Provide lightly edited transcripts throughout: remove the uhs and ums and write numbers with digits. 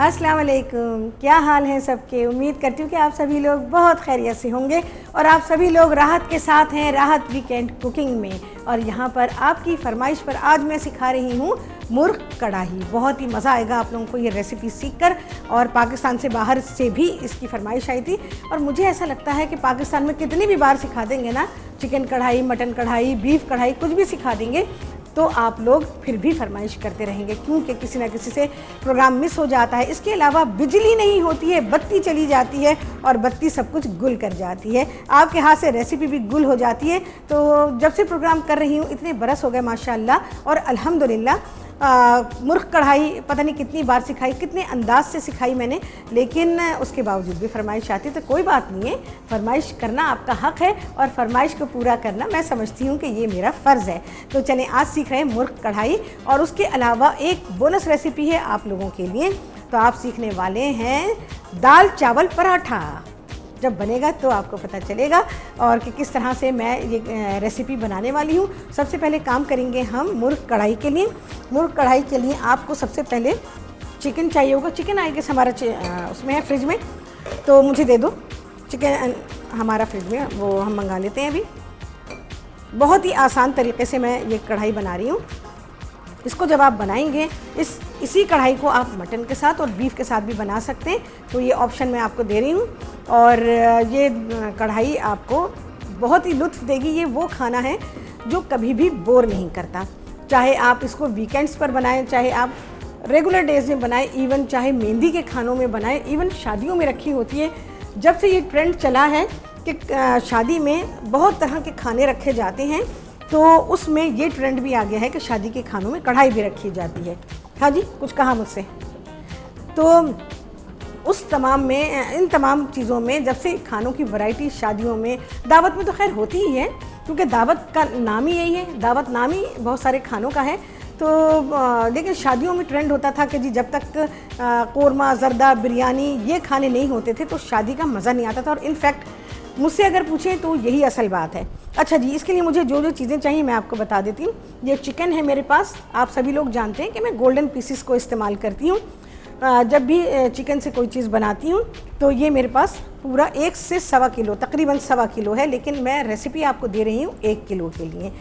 अस्सलाम वालेकुम, क्या हाल है सबके। उम्मीद करती हूँ कि आप सभी लोग बहुत खैरियत से होंगे और आप सभी लोग राहत के साथ हैं राहत वीकेंड कुकिंग में। और यहाँ पर आपकी फरमाइश पर आज मैं सिखा रही हूँ मुर्ग कढ़ाई। बहुत ही मज़ा आएगा आप लोगों को ये रेसिपी सीखकर। और पाकिस्तान से बाहर से भी इसकी फरमाइश आई थी और मुझे ऐसा लगता है कि पाकिस्तान में कितनी भी बार सिखा देंगे ना, चिकन कढ़ाई, मटन कढ़ाई, बीफ कढ़ाई, कुछ भी सिखा देंगे तो आप लोग फिर भी फरमाइश करते रहेंगे, क्योंकि किसी ना किसी से प्रोग्राम मिस हो जाता है। इसके अलावा बिजली नहीं होती है, बत्ती चली जाती है और बत्ती सब कुछ गुल कर जाती है। आपके हाथ से रेसिपी भी गुल हो जाती है। तो जब से प्रोग्राम कर रही हूँ इतने बरस हो गए माशाल्लाह, और अल्हम्दुलिल्लाह मुर्ग कढ़ाई पता नहीं कितनी बार सिखाई, कितने अंदाज से सिखाई मैंने, लेकिन उसके बावजूद भी फरमाइश आती है। तो कोई बात नहीं है, फरमाइश करना आपका हक़ है और फरमाइश को पूरा करना मैं समझती हूँ कि ये मेरा फ़र्ज़ है। तो चलें, आज सीख रहे हैं मुर्ग कढ़ाई और उसके अलावा एक बोनस रेसिपी है आप लोगों के लिए। तो आप सीखने वाले हैं दाल चावल पराठा। जब बनेगा तो आपको पता चलेगा और कि किस तरह से मैं ये रेसिपी बनाने वाली हूँ। सबसे पहले काम करेंगे हम मुर्ग कढ़ाई के लिए। मुर्ग कढ़ाई के लिए आपको सबसे पहले चिकन चाहिए होगा। चिकन आएगा हमारा उसमें है फ्रिज में, तो मुझे दे दो। चिकन हमारा फ्रिज में, वो हम मंगा लेते हैं अभी। बहुत ही आसान तरीके से मैं ये कढ़ाई बना रही हूँ। इसको जब आप बनाएंगे, इसी कढ़ाई को आप मटन के साथ और बीफ के साथ भी बना सकते हैं। तो ये ऑप्शन मैं आपको दे रही हूँ और ये कढ़ाई आपको बहुत ही लुत्फ़ देगी। ये वो खाना है जो कभी भी बोर नहीं करता। चाहे आप इसको वीकेंड्स पर बनाएं, चाहे आप रेगुलर डेज में बनाएं, इवन चाहे मेहंदी के खानों में बनाएं, इवन शादियों में रखी होती है। जब से ये ट्रेंड चला है कि शादी में बहुत तरह के खाने रखे जाते हैं, तो उसमें ये ट्रेंड भी आ गया है कि शादी के खानों में कढ़ाई भी रखी जाती है। हाँ जी, कुछ कहा मुझसे। तो उस तमाम में, इन तमाम चीज़ों में, जब से खानों की वैरायटी शादियों में, दावत में तो खैर होती ही है, क्योंकि दावत का नाम ही यही है, दावत नाम ही बहुत सारे खानों का है। तो लेकिन शादियों में ट्रेंड होता था कि जी जब तक कोरमा, ज़र्दा, बिरयानी ये खाने नहीं होते थे तो शादी का मज़ा नहीं आता था। और इनफैक्ट मुझसे अगर पूछें तो यही असल बात है। अच्छा जी, इसके लिए मुझे जो जो चीज़ें चाहिए मैं आपको बता देती हूँ। ये चिकन है मेरे पास। आप सभी लोग जानते हैं कि मैं गोल्डन पीसेस को इस्तेमाल करती हूँ जब भी चिकन से कोई चीज़ बनाती हूँ। तो ये मेरे पास पूरा 1 से सवा किलो, तकरीबन सवा किलो है, लेकिन मैं रेसिपी आपको दे रही हूँ 1 किलो के लिए।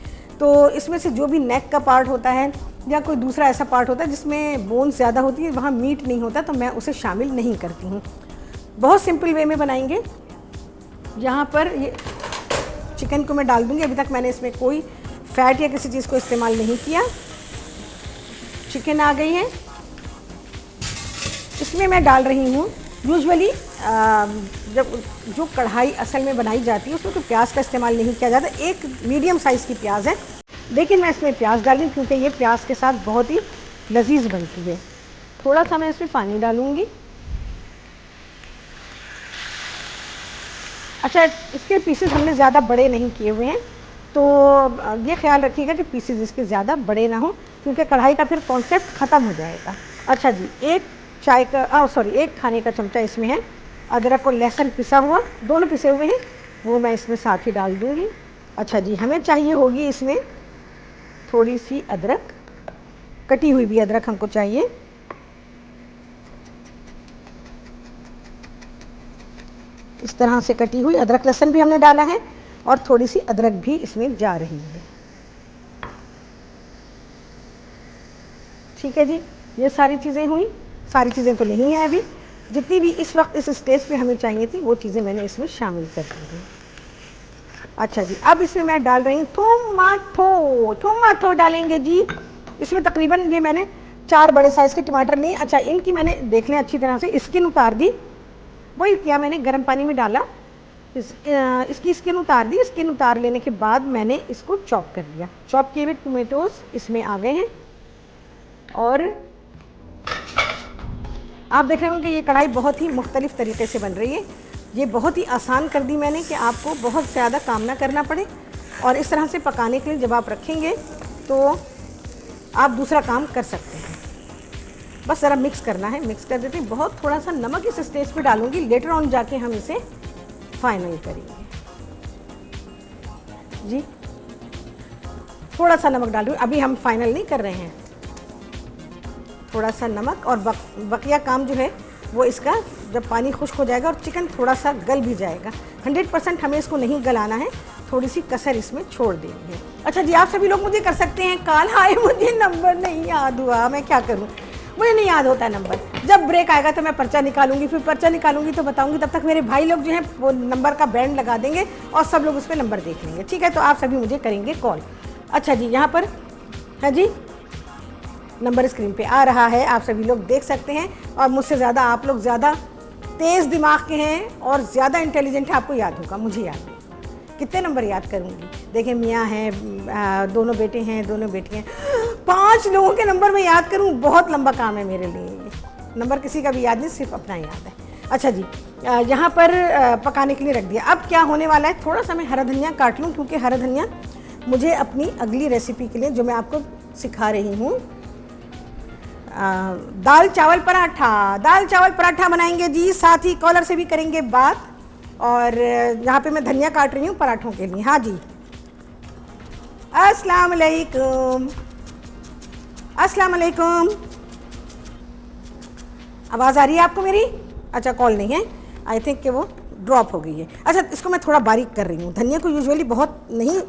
तो इसमें से जो भी नेक का पार्ट होता है या कोई दूसरा ऐसा पार्ट होता है जिसमें बोन्स ज़्यादा होती है, वहाँ मीट नहीं होता, तो मैं उसे शामिल नहीं करती हूँ। बहुत सिंपल वे में बनाएंगे। यहाँ पर ये चिकन को मैं डाल दूँगी। अभी तक मैंने इसमें कोई फ़ैट या किसी चीज़ को इस्तेमाल नहीं किया। चिकन आ गई है, इसमें मैं डाल रही हूँ यूजुअली जब जो कढ़ाई असल में बनाई जाती है उसमें तो प्याज का इस्तेमाल नहीं किया जाता। एक मीडियम साइज़ की प्याज है, लेकिन मैं इसमें प्याज डाल रही हूँ क्योंकि ये प्याज के साथ बहुत ही लजीज बनती है। थोड़ा सा मैं इसमें पानी डालूँगी। अच्छा, इसके पीसेस हमने ज़्यादा बड़े नहीं किए हुए हैं, तो ये ख्याल रखिएगा कि पीसेस इसके ज़्यादा बड़े ना हो, क्योंकि कढ़ाई का फिर कॉन्सेप्ट ख़त्म हो जाएगा। अच्छा जी, एक खाने का चमचा इसमें है अदरक और लहसुन पिसा हुआ, दोनों पिसे हुए हैं, वो मैं इसमें साथ ही डाल दूँगी। अच्छा जी, हमें चाहिए होगी इसमें थोड़ी सी अदरक, कटी हुई भी अदरक हमको चाहिए। इस तरह से कटी हुई अदरक, लहसुन भी हमने डाला है और थोड़ी सी अदरक भी इसमें जा रही है। ठीक है जी, ये सारी चीज़ें हुई। सारी चीज़ें तो नहीं है अभी, जितनी भी इस वक्त इस स्टेज पे हमें चाहिए थी वो चीज़ें मैंने इसमें शामिल कर दी हैं। अच्छा जी, अब इसमें मैं डाल रही हूँ टमाटो डालेंगे जी। इसमें तकरीबन ये मैंने 4 बड़े साइज़ के टमाटर लिए। अच्छा, इनकी मैंने देख लें अच्छी तरह से स्किन उतार दी। वही किया मैंने, गर्म पानी में डाला, इसकी स्किन उतार दी। स्किन उतार लेने के बाद मैंने इसको चॉप कर दिया। चॉप किए हुए टमेटोज़ इसमें आ गए हैं और आप देख रहे होंगे कि ये कढ़ाई बहुत ही मुख्तलिफ़ तरीके से बन रही है। ये बहुत ही आसान कर दी मैंने कि आपको बहुत ज़्यादा काम ना करना पड़े। और इस तरह से पकाने के लिए जब आप रखेंगे तो आप दूसरा काम कर सकते हैं। बस ज़रा मिक्स करना है, मिक्स कर देते हैं। बहुत थोड़ा सा नमक इस स्टेज पे डालूंगी, लेटर ऑन जाके हम इसे फाइनल करेंगे जी। थोड़ा सा नमक डाल दूँ, अभी हम फाइनल नहीं कर रहे हैं। थोड़ा सा नमक और बकिया काम जो है वो इसका जब पानी खुश्क हो जाएगा और चिकन थोड़ा सा गल भी जाएगा, 100% हमें इसको नहीं गलाना है, थोड़ी सी कसर इसमें छोड़ देंगे। अच्छा जी, आप सभी लोग मुझे कर सकते हैं कॉल। हाय, मुझे नंबर नहीं याद हुआ, मैं क्या करूं, मुझे नहीं याद होता नंबर। जब ब्रेक आएगा तो मैं पर्चा निकालूंगी, फिर पर्चा निकालूंगी तो बताऊंगी, तब तक मेरे भाई लोग जो हैं वो नंबर का बैंड लगा देंगे और सब लोग उस पर नंबर देख लेंगे। ठीक है, तो आप सभी मुझे करेंगे कॉल। अच्छा जी, यहाँ पर है जी, नंबर स्क्रीन पे आ रहा है, आप सभी लोग देख सकते हैं। और मुझसे ज़्यादा आप लोग ज़्यादा तेज़ दिमाग के हैं और ज़्यादा इंटेलिजेंट है, आपको याद होगा, मुझे याद नहीं। कितने नंबर याद करूँगी? देखिए, मियाँ हैं, दोनों बेटे हैं, दोनों बेटियाँ, 5 लोगों के नंबर मैं याद करूँ, बहुत लंबा काम है मेरे लिए। ये नंबर किसी का भी याद नहीं, सिर्फ अपना याद है। अच्छा जी, यहाँ पर पकाने के लिए रख दिया। अब क्या होने वाला है, थोड़ा सा मैं हरा धनिया काट लूँ, क्योंकि हरा धनिया मुझे अपनी अगली रेसिपी के लिए जो मैं आपको सिखा रही हूँ, दाल चावल पराठा बनाएंगे जी। साथ ही कॉलर से भी करेंगे बात। और यहाँ पे मैं धनिया काट रही हूँ पराठों के लिए। हाँ जी, अस्सलाम वालेकुम, अस्सलाम वालेकुम। आवाज़ आ रही है आपको मेरी? अच्छा, कॉल नहीं है, आई थिंक कि वो ड्रॉप हो गई है। अच्छा, इसको मैं थोड़ा बारीक कर रही हूँ। धनिया को यूजुअली बहुत नहीं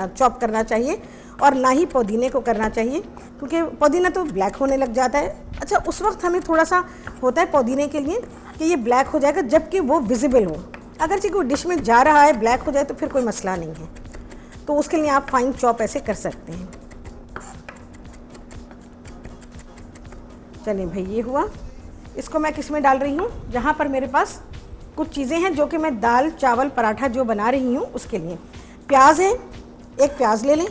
चॉप करना चाहिए और ना ही पुदीने को करना चाहिए, क्योंकि पुदीना तो ब्लैक होने लग जाता है। अच्छा, उस वक्त हमें थोड़ा सा होता है पुदीने के लिए कि ये ब्लैक हो जाएगा जबकि वो विजिबल हो। अगर जी कोई डिश में जा रहा है ब्लैक हो जाए तो फिर कोई मसला नहीं है, तो उसके लिए आप फाइन चॉप ऐसे कर सकते हैं। चलिए भाई, ये हुआ। इसको मैं किस में डाल रही हूँ, जहाँ पर मेरे पास कुछ चीज़ें हैं जो कि मैं दाल चावल पराठा जो बना रही हूँ उसके लिए। प्याज है, एक प्याज ले लें।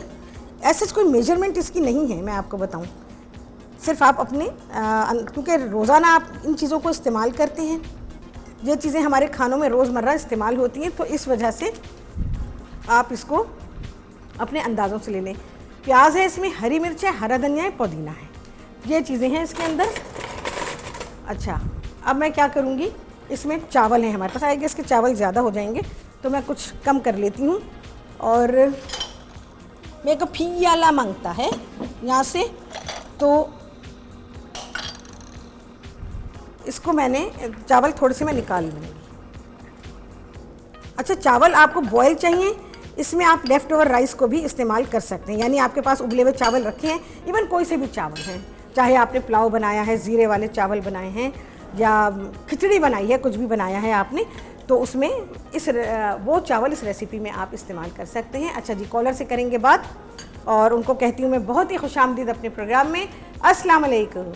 ऐसे कोई मेजरमेंट इसकी नहीं है, मैं आपको बताऊं, सिर्फ आप अपने क्योंकि रोज़ाना आप इन चीज़ों को इस्तेमाल करते हैं, ये चीज़ें हमारे खानों में रोज़मर्रा इस्तेमाल होती हैं, तो इस वजह से आप इसको अपने अंदाज़ों से ले लें। प्याज है, इसमें हरी मिर्च है, हरा धनिया है, पुदीना है, ये चीज़ें हैं इसके अंदर। अच्छा, अब मैं क्या करूँगी, इसमें चावल हैं हमारे पास, आएगा इसके चावल ज़्यादा हो जाएंगे तो मैं कुछ कम कर लेती हूँ। और मेरे को फियाला मांगता है यहाँ से, तो इसको मैंने चावल थोड़े से मैं निकाल लूँगी। अच्छा, चावल आपको बॉयल चाहिए, इसमें आप लेफ़्ट ओवर राइस को भी इस्तेमाल कर सकते हैं, यानी आपके पास उबले हुए चावल रखे हैं, इवन कोई से भी चावल हैं, चाहे आपने पुलाव बनाया है, ज़ीरे वाले चावल बनाए हैं, या खिचड़ी बनाई है, कुछ भी बनाया है आपने, तो उसमें वो चावल इस रेसिपी में आप इस्तेमाल कर सकते हैं। अच्छा जी, कॉलर से करेंगे बात और उनको कहती हूँ मैं बहुत ही खुशामदीद अपने प्रोग्राम में। अस्सलाम वालेकुम।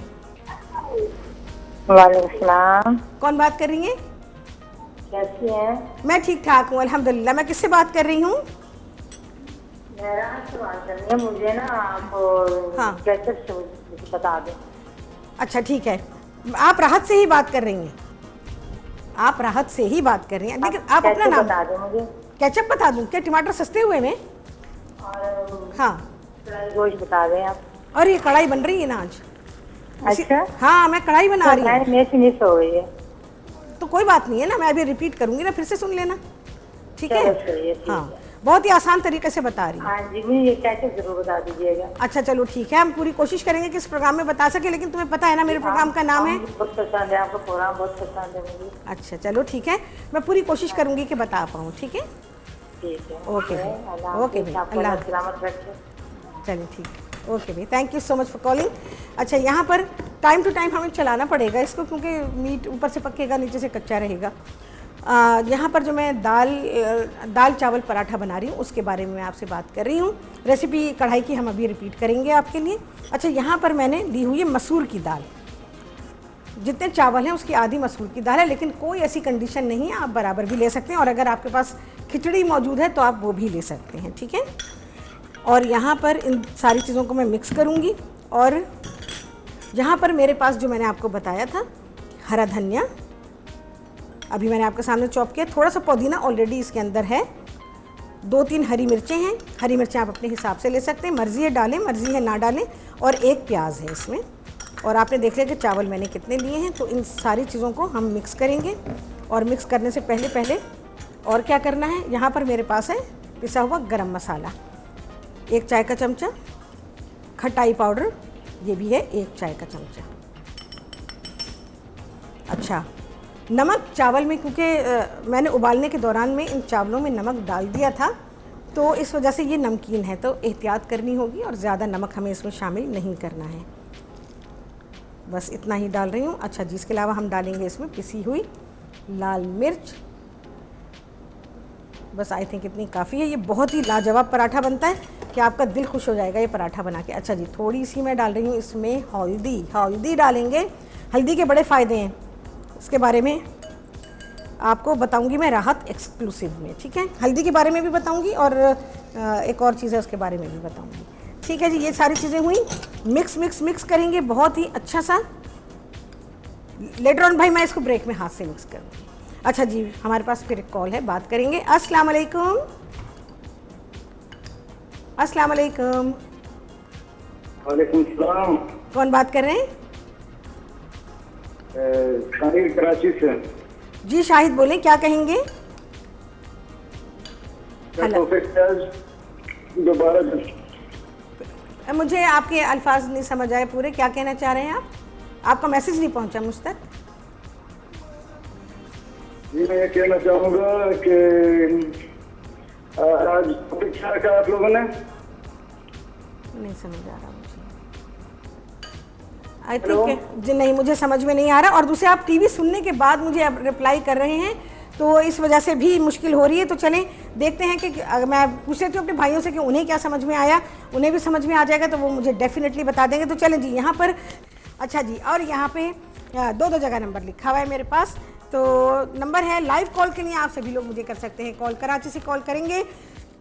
वालेकुम सलाम। कौन बात कर रही हैं? कैसी हैं? मैं ठीक ठाक हूँ अल्हम्दुलिल्लाह। मैं किससे बात कर रही हूँ? मेरा सवाल करनी है, मुझे ना आप हाँ, केचप से बता दें। अच्छा ठीक है, आप राहत से ही बात कर रही हैं? आप राहत से ही बात कर रही हैं, लेकिन आप अपना नाम बता दें मुझे। केचप बता दूँ क्या? टमाटर सस्ते हुए में? और हाँ, गोश्त बता दें आप। और ये कढ़ाई बन रही है ना आज? अच्छा, हाँ, मैं कढ़ाई बना रही हूँ। मेरे से मिस हो गई है, तो कोई बात नहीं है ना, मैं अभी रिपीट करूँगी ना, फिर से सुन लेना, ठीक है? ठीक हाँ, है। बहुत ही आसान तरीके से बता रही हूँ। हाँ जी, मुझे ये केचप जरूर बता दीजिएगा। अच्छा चलो ठीक है, हम पूरी कोशिश करेंगे कि इस प्रोग्राम में बता सके, लेकिन तुम्हें पता है ना मेरे प्रोग्राम का नाम है? बहुत पसंद है, आपका प्रोग्राम बहुत पसंद है मुझे। अच्छा चलो ठीक है, मैं पूरी कोशिश करूँगी कि बता पाऊँ, ठीक है? ठीक है, ओके भाई, ओके भाई, अल्लाह सलामत रखे। चलिए ठीक है, ओके भाई, thank you so much for calling. अच्छा, यहाँ पर टाइम टू टाइम हमें चलाना पड़ेगा इसको, क्योंकि मीट ऊपर से पकेगा, नीचे से कच्चा रहेगा। यहाँ पर जो मैं दाल चावल पराठा बना रही हूँ उसके बारे में मैं आपसे बात कर रही हूँ। रेसिपी कढ़ाई की हम अभी रिपीट करेंगे आपके लिए। अच्छा, यहाँ पर मैंने ली हुई है मसूर की दाल, जितने चावल हैं उसकी आधी मसूर की दाल है, लेकिन कोई ऐसी कंडीशन नहीं है, आप बराबर भी ले सकते हैं, और अगर आपके पास खिचड़ी मौजूद है तो आप वो भी ले सकते हैं, ठीक है? और यहाँ पर इन सारी चीज़ों को मैं मिक्स करूँगी। और यहाँ पर मेरे पास जो मैंने आपको बताया था, हरा धनिया अभी मैंने आपके सामने चॉप किया, थोड़ा सा पुदीना ऑलरेडी इसके अंदर है, 2-3 हरी मिर्चें हैं, हरी मिर्चें आप अपने हिसाब से ले सकते हैं, मर्ज़ी है डालें, मर्ज़ी है ना डालें, और एक प्याज है इसमें। और आपने देख लिया कि चावल मैंने कितने लिए हैं। तो इन सारी चीज़ों को हम मिक्स करेंगे, और मिक्स करने से पहले और क्या करना है, यहाँ पर मेरे पास है पिसा हुआ गरम मसाला, 1 चाय का चमचा, खटाई पाउडर ये भी है 1 चाय का चमचा। अच्छा, नमक चावल में, क्योंकि मैंने उबालने के दौरान में इन चावलों में नमक डाल दिया था, तो इस वजह से ये नमकीन है, तो एहतियात करनी होगी और ज़्यादा नमक हमें इसमें शामिल नहीं करना है। बस इतना ही डाल रही हूँ। अच्छा जी, इसके अलावा हम डालेंगे इसमें पिसी हुई लाल मिर्च। बस आई थिंक इतनी काफ़ी है। ये बहुत ही लाजवाब पराठा बनता है कि आपका दिल खुश हो जाएगा ये पराठा बना के। अच्छा जी, थोड़ी सी मैं डाल रही हूँ इसमें हल्दी डालेंगे। हल्दी के बड़े फ़ायदे हैं, इसके बारे में आपको बताऊंगी मैं राहत एक्सक्लूसिव में, ठीक है। हल्दी के बारे में भी बताऊंगी और एक और चीज़ है उसके बारे में भी बताऊंगी, ठीक है जी। ये सारी चीज़ें हुई, मिक्स करेंगे बहुत ही अच्छा सा। लेटर ऑन भाई मैं इसको ब्रेक में हाथ से मिक्स करूँगी। अच्छा जी, हमारे पास फिर एक कॉल है, बात करेंगे। अस्सलाम वालेकुम। अस्सलाम वालेकुम। वालेकुम सलाम। कौन बात कर रहे हैं? शाहिद कराची से। जी शाहिद बोले, क्या कहेंगे? हेलो। दोबारा मुझे आपके अल्फाज नहीं समझ आए पूरे, क्या कहना चाह रहे हैं आप? आपका मैसेज नहीं पहुंचा मुझ तक। जी मैं ये कहना चाहूँगा कि आज क्या कहा आप लोगों ने? नहीं समझ आ रहा मुझे, आई थिंक जी नहीं, मुझे समझ में नहीं आ रहा। और दूसरे, आप टीवी सुनने के बाद मुझे अब रिप्लाई कर रहे हैं, तो इस वजह से भी मुश्किल हो रही है। तो चलें देखते हैं कि मैं पूछ रही थी अपने भाइयों से कि उन्हें क्या समझ में आया, उन्हें भी समझ में आ जाएगा तो वो मुझे डेफिनेटली बता देंगे। तो चलें जी, यहाँ पर अच्छा जी, और यहाँ पे 2 जगह नंबर लिखा हुआ है मेरे पास। तो नंबर है लाइव कॉल के लिए, आप सभी लोग मुझे कर सकते हैं कॉल। कराची से कॉल करेंगे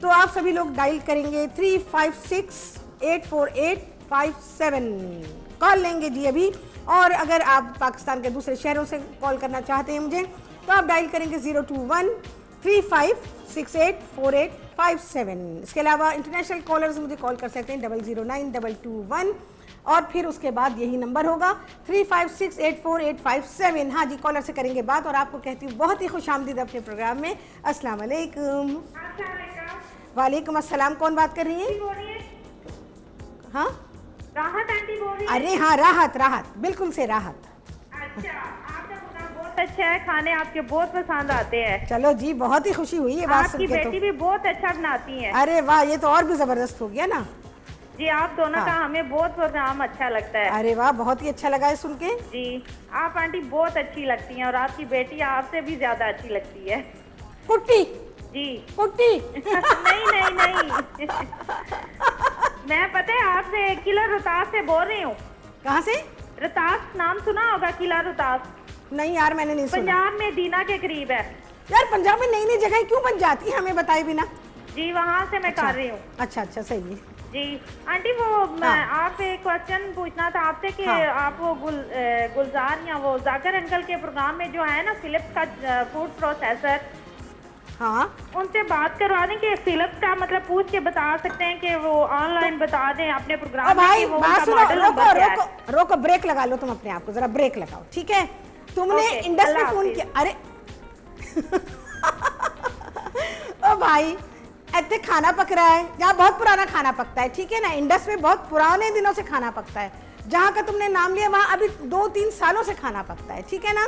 तो आप सभी लोग डायल करेंगे 356-848-57 कॉल लेंगे जी अभी। और अगर आप पाकिस्तान के दूसरे शहरों से कॉल करना चाहते हैं मुझे, तो आप डायल करेंगे 021-3568-4857। इसके अलावा इंटरनेशनल कॉलर्स मुझे कॉल कर सकते हैं 009-221, और फिर उसके बाद यही नंबर होगा 356-848-57। हाँ जी, कॉलर से करेंगे बात। और आपको कहती हूँ बहुत ही खुशामदीद अपने प्रोग्राम में। अस्सलाम वालेकुम। वालेकुम अस्सलाम। कौन बात कर रही है? हाँ, राहत आंटी बोल रही है। अरे हाँ, राहत बिल्कुल से राहत। अच्छा, आपका प्रोग्राम बहुत अच्छा है, खाने आपके बहुत पसंद आते हैं। चलो जी, बहुत ही खुशी हुई ये बात सुन आपकी के। बेटी भी बहुत अच्छा बनाती है। अरे वाह, ये तो और भी जबरदस्त हो गया ना जी। आप दोनों का हमें बहुत प्रोग्राम अच्छा लगता है। अरे वाह, बहुत ही अच्छा लगा है सुन के। जी, आप आंटी बहुत अच्छी लगती हैं और आपकी बेटी आपसे भी ज्यादा अच्छी लगती है। पुट्टी जी। पुट्टी नहीं मैं पता है आपसे किला रोहतास से बोल रही हूँ। कहाँ से? रोहतास नाम सुना होगा, किला रोहतास। नहीं यार, मैंने नहीं सुना। पंजाब में दीना के करीब है। यार पंजाब में नई नई जगह क्यों बन जाती है, हमें बताए बिना? जी, वहाँ से मैं कर रही हूँ। अच्छा, सही है जी आंटी, वो आप एक क्वेश्चन पूछना था आपसे कि आप वो गुलजार या वो जाकिर अंकल के प्रोग्राम में जो है ना फिलिप्स का फूड प्रोसेसर, हाँ, उनसे बात करवा दें कि फिलिप्स का मतलब पूछ के बता सकते हैं कि वो ऑनलाइन बता दें अपने प्रोग्राम भाई में। बात सुनो, रोको, ब्रेक लगा लो तुम अपने आप को, जरा ब्रेक लगाओ, ठीक है। तुमने इंडस में फोन किया? अरे ओ भाई, ऐसे खाना पक रहा है, यहाँ बहुत पुराना खाना पकता है, ठीक है ना। इंडस में बहुत पुराने दिनों से खाना पकता है। जहाँ का तुमने नाम लिया वहाँ अभी 2-3 सालों से खाना पकता है, ठीक है ना।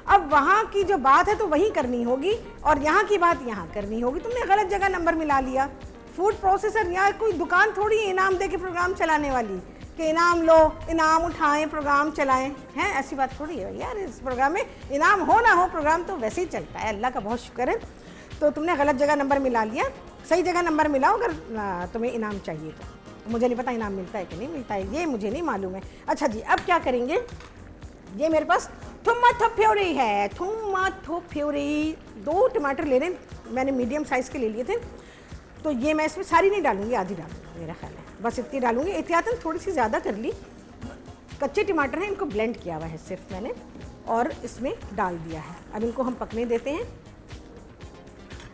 अब वहाँ की जो बात है तो वहीं करनी होगी और यहाँ की बात यहाँ करनी होगी। तुमने गलत जगह नंबर मिला लिया। फूड प्रोसेसर यहाँ कोई दुकान थोड़ी है इनाम दे के प्रोग्राम चलाने वाली, कि इनाम लो, इनाम उठाएं, प्रोग्राम चलाएं, हैं? ऐसी बात थोड़ी है यार। इस प्रोग्राम में इनाम हो ना हो, प्रोग्राम तो वैसे ही चलता है। अल्लाह का बहुत शुक्र है। तो तुमने गलत जगह नंबर मिला लिया, सही जगह नंबर मिलाओ अगर तुम्हें इनाम चाहिए तो। मुझे नहीं पता इनाम मिलता है कि नहीं मिलता है, ये मुझे नहीं मालूम है। अच्छा जी, अब क्या करेंगे, ये मेरे पास टमाटो प्योरी है, टमाटो प्योरी। 2 टमाटर ले लें, मैंने मीडियम साइज़ के ले लिए थे। तो ये मैं इसमें सारी नहीं डालूंगी, आधी डालूंगी मेरा ख्याल है, बस इतनी डालूंगी। एहतियातन थोड़ी सी ज़्यादा कर ली। कच्चे टमाटर हैं, इनको ब्लेंड किया हुआ है सिर्फ मैंने, और इसमें डाल दिया है। अब इनको हम पकने देते हैं।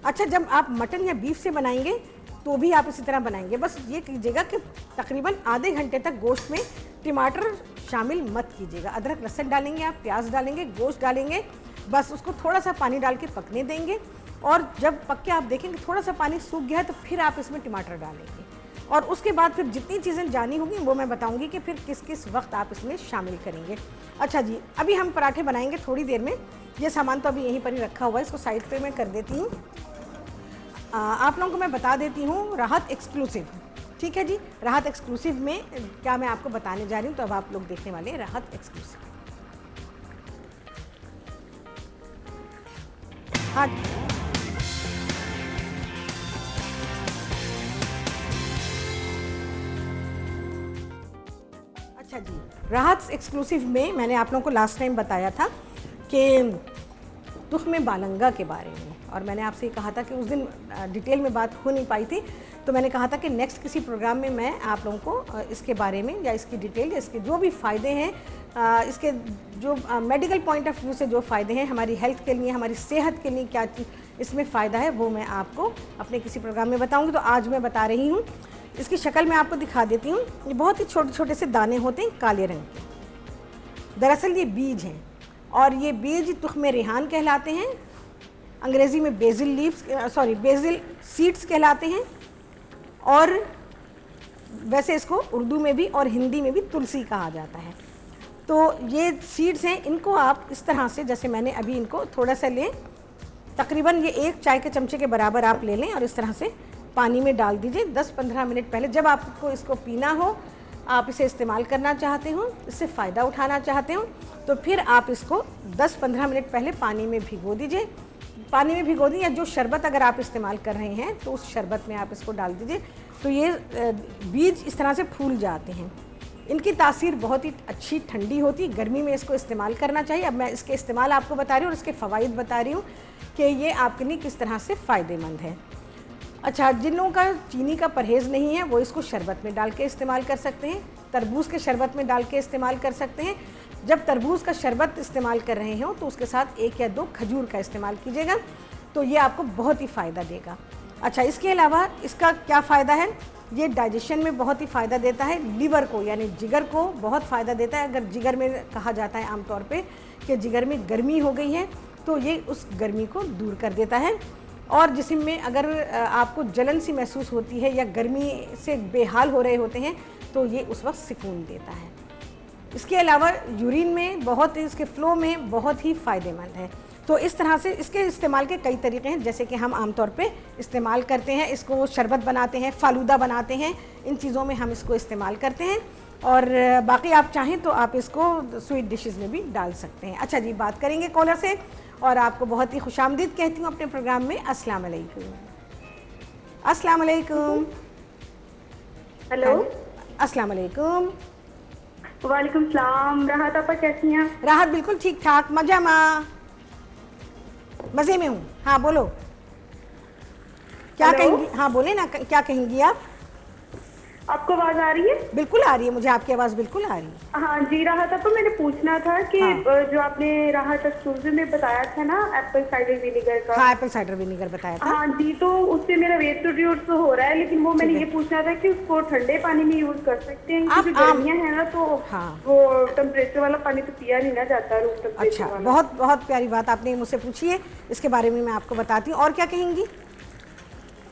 अच्छा, जब आप मटन या बीफ से बनाएंगे तो भी आप इसी तरह बनाएंगे। बस ये कीजिएगा कि तकरीबन आधे घंटे तक गोश्त में टमाटर शामिल मत कीजिएगा। अदरक लहसुन डालेंगे, आप प्याज डालेंगे, गोश्त डालेंगे, बस उसको थोड़ा सा पानी डाल के पकने देंगे। और जब पक के आप देखेंगे थोड़ा सा पानी सूख गया है तो फिर आप इसमें टमाटर डालेंगे। और उसके बाद फिर जितनी चीज़ें जानी होगी वो मैं बताऊंगी कि फिर किस किस वक्त आप इसमें शामिल करेंगे। अच्छा जी, अभी हम पराठे बनाएंगे थोड़ी देर में। ये सामान तो अभी यहीं पर ही रखा हुआ है, इसको साइड पे मैं कर देती हूँ। आप लोगों को मैं बता देती हूँ राहत एक्सक्लूसिव, ठीक है जी। राहत एक्सक्लूसिव में क्या मैं आपको बताने जा रही हूँ, तो अब आप लोग देखने वाले हैं राहत एक्सक्लूसिव। हाँ, अच्छा जी, राहत एक्सक्लूसिव में मैंने आप लोगों को लास्ट टाइम बताया था कि तुख्मे बालंगा के बारे में, और मैंने आपसे ये कहा था कि उस दिन डिटेल में बात हो नहीं पाई थी, तो मैंने कहा था कि नेक्स्ट किसी प्रोग्राम में मैं आप लोगों को इसके बारे में या इसकी डिटेल या इसके जो भी फ़ायदे हैं, इसके जो मेडिकल पॉइंट ऑफ व्यू से जो फ़ायदे हैं हमारी हेल्थ के लिए, हमारी सेहत के लिए क्या इसमें फ़ायदा है, वो मैं आपको अपने किसी प्रोग्राम में बताऊँगी। तो आज मैं बता रही हूँ। इसकी शक्ल मैं आपको दिखा देती हूँ। ये बहुत ही छोटे छोटे से दाने होते हैं काले रंग के, दरअसल ये बीज हैं, और ये बीज तुख्मे रेहान कहलाते हैं। अंग्रेज़ी में बेसिल लीव्स बेसिल सीड्स कहलाते हैं, और वैसे इसको उर्दू में भी और हिंदी में भी तुलसी कहा जाता है। तो ये सीड्स हैं, इनको आप इस तरह से, जैसे मैंने अभी इनको थोड़ा सा लें, तकरीबन ये 1 चाय के चमचे के बराबर आप ले लें और इस तरह से पानी में डाल दीजिए 10-15 मिनट पहले। जब आपको इसको पीना हो, आप इसे इस्तेमाल करना चाहते हो, इससे फ़ायदा उठाना चाहते हो, तो फिर आप इसको 10-15 मिनट पहले पानी में भिगो दीजिए। पानी में भिगो दी, या जो शरबत अगर आप इस्तेमाल कर रहे हैं तो उस शरबत में आप इसको डाल दीजिए, तो ये बीज इस तरह से फूल जाते हैं। इनकी तासीर बहुत ही अच्छी ठंडी होती है, गर्मी में इसको इस्तेमाल करना चाहिए। अब मैं इसके इस्तेमाल आपको बता रही हूँ और इसके फ़वाइद बता रही हूँ कि ये आपके लिए किस तरह से फ़ायदेमंद है। अच्छा, जिन लोगों का चीनी का परहेज़ नहीं है वो इसको शरबत में डाल के इस्तेमाल कर सकते हैं, तरबूज़ के शरबत में डाल के इस्तेमाल कर सकते हैं। जब तरबूज़ का शरबत इस्तेमाल कर रहे हो तो उसके साथ 1 या 2 खजूर का इस्तेमाल कीजिएगा, तो ये आपको बहुत ही फ़ायदा देगा। अच्छा, इसके अलावा इसका क्या फ़ायदा है, ये डाइजेशन में बहुत ही फ़ायदा देता है, लीवर को यानी जिगर को बहुत फ़ायदा देता है। अगर जिगर में कहा जाता है आमतौर पे कि जिगर में गर्मी हो गई है, तो ये उस गर्मी को दूर कर देता है। और जिस्म में अगर आपको जलन सी महसूस होती है या गर्मी से बेहाल हो रहे होते हैं, तो ये उस वक्त सुकून देता है। इसके अलावा यूरिन में बहुत, इसके फ़्लो में बहुत ही फ़ायदेमंद है। तो इस तरह से इसके इस्तेमाल के कई तरीके हैं, जैसे कि हम आमतौर पे इस्तेमाल करते हैं, इसको शरबत बनाते हैं, फालूदा बनाते हैं, इन चीज़ों में हम इसको इस्तेमाल करते हैं। और बाकी आप चाहें तो आप इसको स्वीट डिशेज़ में भी डाल सकते हैं। अच्छा जी, बात करेंगे कॉलर से, और आपको बहुत ही खुशामदीद कहती हूँ अपने प्रोग्राम में। अस्सलाम वालेकुम। अस्सलाम वालेकुम। हेलो, अस्सलाम वालेकुम। वालेकुम सलाम। राहत आपा कैसी हैं? राहत बिल्कुल ठीक ठाक, मज़े में हूँ। हाँ बोलो, क्या कहेंगी? हाँ बोले ना, क्या कहेंगी आप? आपको आवाज़ आ रही है? बिल्कुल आ रही है, मुझे आपकी आवाज़ बिल्कुल आ रही है। हाँ जी, राहत आपा मैंने पूछना था कि जो आपने राहत एक्सक्लूसिव में बताया था ना एप्पल साइडर विनेगर का। हाँ, एप्पल साइडर विनेगर बताया था। हाँ जी, तो उससे मेरा वेट रिड्यूस तो हो रहा है, लेकिन वो मैंने ये पूछना था कि उसको ठंडे पानी में यूज कर सकते हैं, क्योंकि गर्मियाँ है ना, तो वो टेम्परेचर वाला पानी तो पिया नहीं ना जाता, रूम टेम्परेचर वाला। अच्छा, बहुत बहुत प्यारी बात आपने मुझसे पूछी है, इसके बारे में मैं आपको बताती हूँ। और क्या कहेंगी?